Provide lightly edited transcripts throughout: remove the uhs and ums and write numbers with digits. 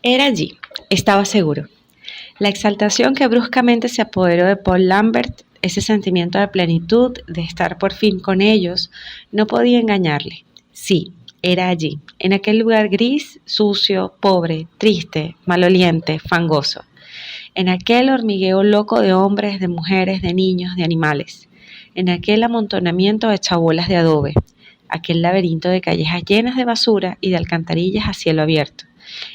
Era allí, estaba seguro. La exaltación que bruscamente se apoderó de Paul Lambert, ese sentimiento de plenitud, de estar por fin con ellos, no podía engañarle. Sí, era allí, en aquel lugar gris, sucio, pobre, triste, maloliente, fangoso. En aquel hormigueo loco de hombres, de mujeres, de niños, de animales. En aquel amontonamiento de chabolas de adobe. Aquel laberinto de callejas llenas de basura y de alcantarillas a cielo abierto.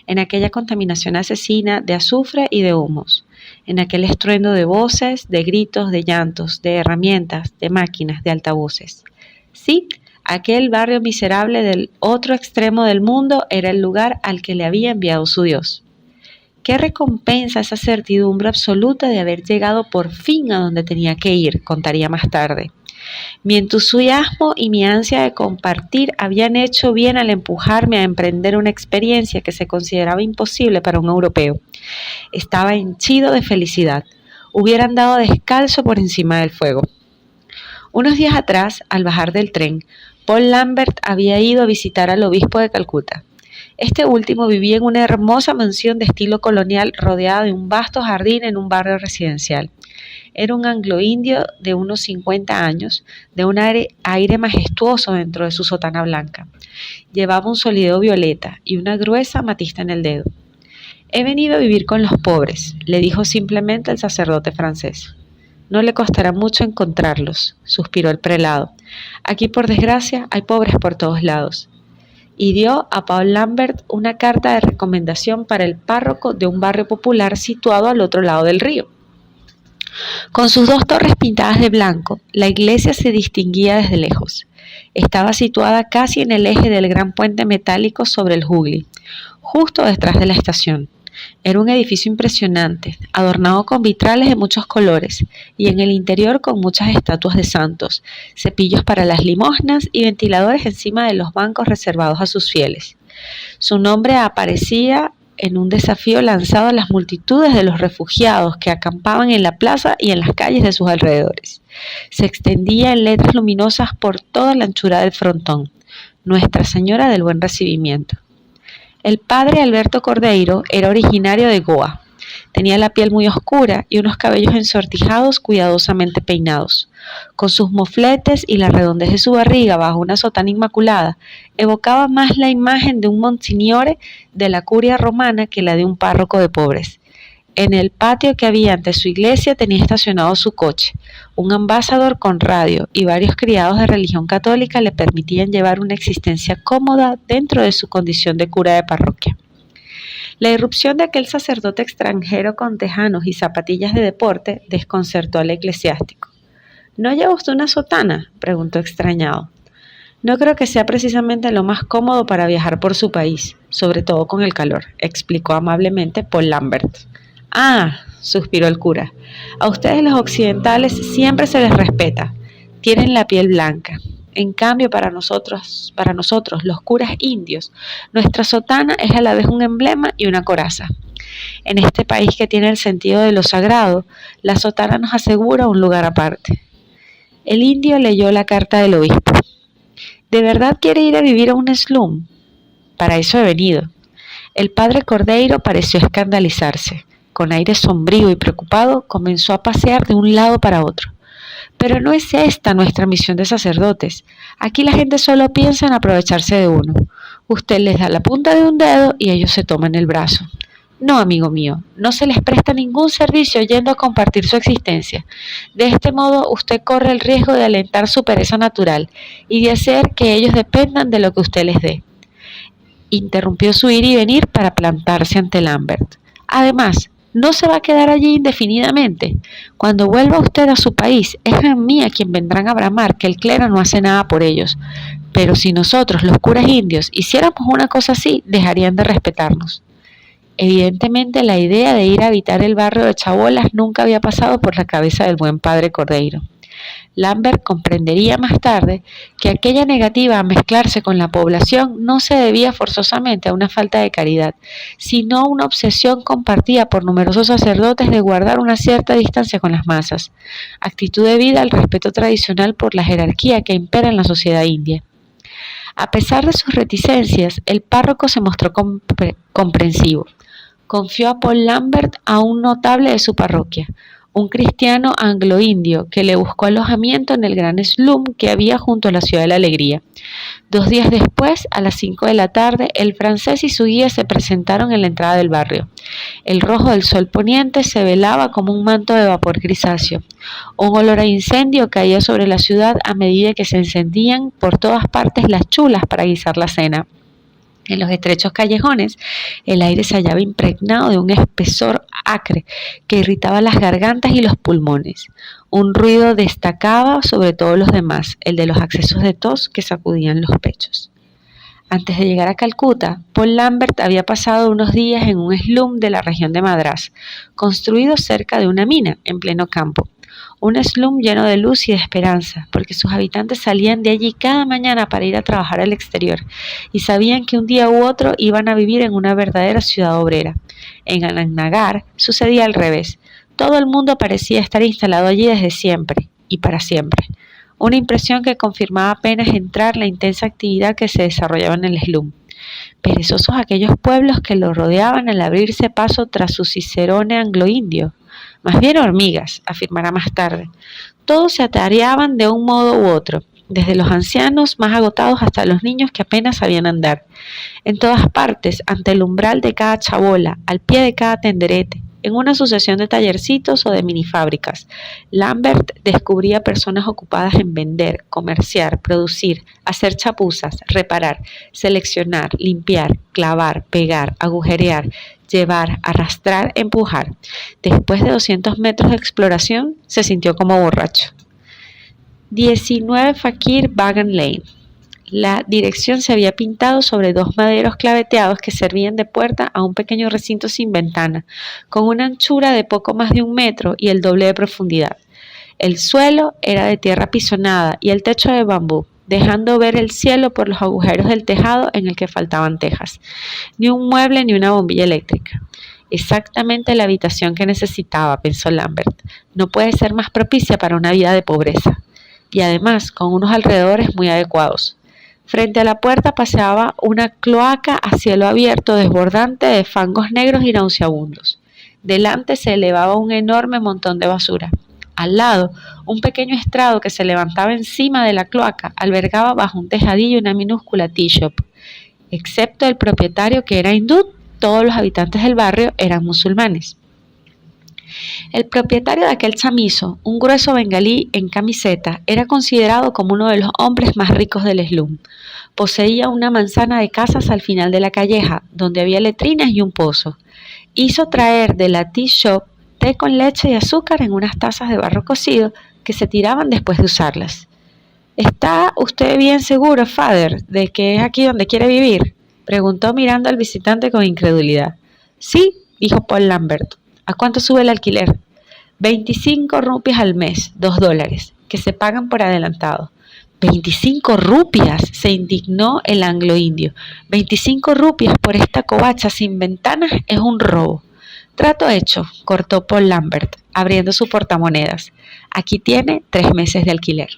En aquella contaminación asesina de azufre y de humos, en aquel estruendo de voces, de gritos, de llantos, de herramientas, de máquinas, de altavoces. Sí, aquel barrio miserable del otro extremo del mundo era el lugar al que le había enviado su Dios. ¿Qué recompensa esa certidumbre absoluta de haber llegado por fin a donde tenía que ir? Contaría más tarde. Mi entusiasmo y mi ansia de compartir habían hecho bien al empujarme a emprender una experiencia que se consideraba imposible para un europeo. Estaba henchido de felicidad. Hubiera andado descalzo por encima del fuego. Unos días atrás, al bajar del tren, Paul Lambert había ido a visitar al obispo de Calcuta. Este último vivía en una hermosa mansión de estilo colonial rodeada de un vasto jardín en un barrio residencial. Era un anglo-indio de unos 50 años, de un aire majestuoso dentro de su sotana blanca. Llevaba un solideo violeta y una gruesa amatista en el dedo. «He venido a vivir con los pobres», le dijo simplemente el sacerdote francés. «No le costará mucho encontrarlos», suspiró el prelado. «Aquí, por desgracia, hay pobres por todos lados». Y dio a Paul Lambert una carta de recomendación para el párroco de un barrio popular situado al otro lado del río. Con sus dos torres pintadas de blanco, la iglesia se distinguía desde lejos. Estaba situada casi en el eje del gran puente metálico sobre el Hooghly, justo detrás de la estación. Era un edificio impresionante, adornado con vitrales de muchos colores y en el interior con muchas estatuas de santos, cepillos para las limosnas y ventiladores encima de los bancos reservados a sus fieles. Su nombre aparecía en un desafío lanzado a las multitudes de los refugiados que acampaban en la plaza y en las calles de sus alrededores. Se extendía en letras luminosas por toda la anchura del frontón: Nuestra Señora del Buen Recibimiento. El padre Alberto Cordeiro era originario de Goa. Tenía la piel muy oscura y unos cabellos ensortijados cuidadosamente peinados. Con sus mofletes y la redondez de su barriga bajo una sotana inmaculada, evocaba más la imagen de un monsignore de la curia romana que la de un párroco de pobres. En el patio que había ante su iglesia tenía estacionado su coche. Un ambasador con radio y varios criados de religión católica le permitían llevar una existencia cómoda dentro de su condición de cura de parroquia. La irrupción de aquel sacerdote extranjero con tejanos y zapatillas de deporte desconcertó al eclesiástico. «¿No lleva usted una sotana?», preguntó extrañado. «No creo que sea precisamente lo más cómodo para viajar por su país, sobre todo con el calor», explicó amablemente Paul Lambert. «Ah», suspiró el cura, «a ustedes los occidentales siempre se les respeta. Tienen la piel blanca. En cambio, para nosotros, los curas indios, nuestra sotana es a la vez un emblema y una coraza. En este país que tiene el sentido de lo sagrado, la sotana nos asegura un lugar aparte». El indio leyó la carta del obispo. «¿De verdad quiere ir a vivir a un slum?». «Para eso he venido». El padre Cordeiro pareció escandalizarse. Con aire sombrío y preocupado, comenzó a pasear de un lado para otro. «Pero no es esta nuestra misión de sacerdotes. Aquí la gente solo piensa en aprovecharse de uno. Usted les da la punta de un dedo y ellos se toman el brazo. No, amigo mío, no se les presta ningún servicio yendo a compartir su existencia. De este modo, usted corre el riesgo de alentar su pereza natural y de hacer que ellos dependan de lo que usted les dé». Interrumpió su ir y venir para plantarse ante Lambert. «Además, no se va a quedar allí indefinidamente. Cuando vuelva usted a su país, es a mí a quien vendrán a bramar que el clero no hace nada por ellos. Pero si nosotros, los curas indios, hiciéramos una cosa así, dejarían de respetarnos». Evidentemente, la idea de ir a habitar el barrio de Chabolas nunca había pasado por la cabeza del buen padre Cordeiro. Lambert comprendería más tarde que aquella negativa a mezclarse con la población no se debía forzosamente a una falta de caridad, sino a una obsesión compartida por numerosos sacerdotes de guardar una cierta distancia con las masas, actitud debida al respeto tradicional por la jerarquía que impera en la sociedad india. A pesar de sus reticencias, el párroco se mostró comprensivo. confió a Paul Lambert a un notable de su parroquia, un cristiano anglo-indio que le buscó alojamiento en el gran slum que había junto a la Ciudad de la Alegría. 2 días después, a las 5 de la tarde, el francés y su guía se presentaron en la entrada del barrio. El rojo del sol poniente se velaba como un manto de vapor grisáceo. Un olor a incendio caía sobre la ciudad a medida que se encendían por todas partes las chulas para guisar la cena. En los estrechos callejones, el aire se hallaba impregnado de un espesor acre que irritaba las gargantas y los pulmones. Un ruido destacaba sobre todos los demás, el de los accesos de tos que sacudían los pechos. Antes de llegar a Calcuta, Paul Lambert había pasado unos días en un slum de la región de Madrás, construido cerca de una mina, en pleno campo. Un slum lleno de luz y de esperanza, porque sus habitantes salían de allí cada mañana para ir a trabajar al exterior y sabían que un día u otro iban a vivir en una verdadera ciudad obrera. En Annagnagar sucedía al revés. Todo el mundo parecía estar instalado allí desde siempre y para siempre. Una impresión que confirmaba apenas entrar la intensa actividad que se desarrollaba en el slum. Perezosos aquellos pueblos que lo rodeaban al abrirse paso tras su cicerone anglo-indio. Más bien hormigas, afirmará más tarde. Todos se atareaban de un modo u otro, desde los ancianos más agotados hasta los niños que apenas sabían andar. En todas partes, ante el umbral de cada chabola, al pie de cada tenderete, en una sucesión de tallercitos o de minifábricas, Lambert descubría personas ocupadas en vender, comerciar, producir, hacer chapuzas, reparar, seleccionar, limpiar, clavar, pegar, agujerear, llevar, arrastrar, empujar. Después de 200 metros de exploración, se sintió como borracho. 19 Fakir Bagan Lane. La dirección se había pintado sobre 2 maderos claveteados que servían de puerta a un pequeño recinto sin ventana, con una anchura de poco más de 1 metro y el doble de profundidad. El suelo era de tierra pisonada y el techo de bambú, dejando ver el cielo por los agujeros del tejado en el que faltaban tejas. Ni un mueble ni una bombilla eléctrica. Exactamente la habitación que necesitaba, pensó Lambert. No puede ser más propicia para una vida de pobreza. Y además, con unos alrededores muy adecuados. Frente a la puerta paseaba una cloaca a cielo abierto desbordante de fangos negros y nauseabundos. Delante se elevaba un enorme montón de basura. Al lado, un pequeño estrado que se levantaba encima de la cloaca albergaba bajo un tejadillo una minúscula tea shop. Excepto el propietario, que era hindú, todos los habitantes del barrio eran musulmanes. El propietario de aquel chamizo, un grueso bengalí en camiseta, era considerado como uno de los hombres más ricos del slum. Poseía una manzana de casas al final de la calleja, donde había letrinas y un pozo. Hizo traer de la tea shop té con leche y azúcar en unas tazas de barro cocido que se tiraban después de usarlas. ¿Está usted bien seguro, Father, de que es aquí donde quiere vivir?, preguntó mirando al visitante con incredulidad. Sí, dijo Paul Lambert. ¿A cuánto sube el alquiler? 25 rupias al mes, $2, que se pagan por adelantado. 25 rupias, se indignó el anglo-indio. 25 rupias por esta covacha sin ventanas es un robo. Trato hecho, cortó Paul Lambert, abriendo su portamonedas. Aquí tiene 3 meses de alquiler.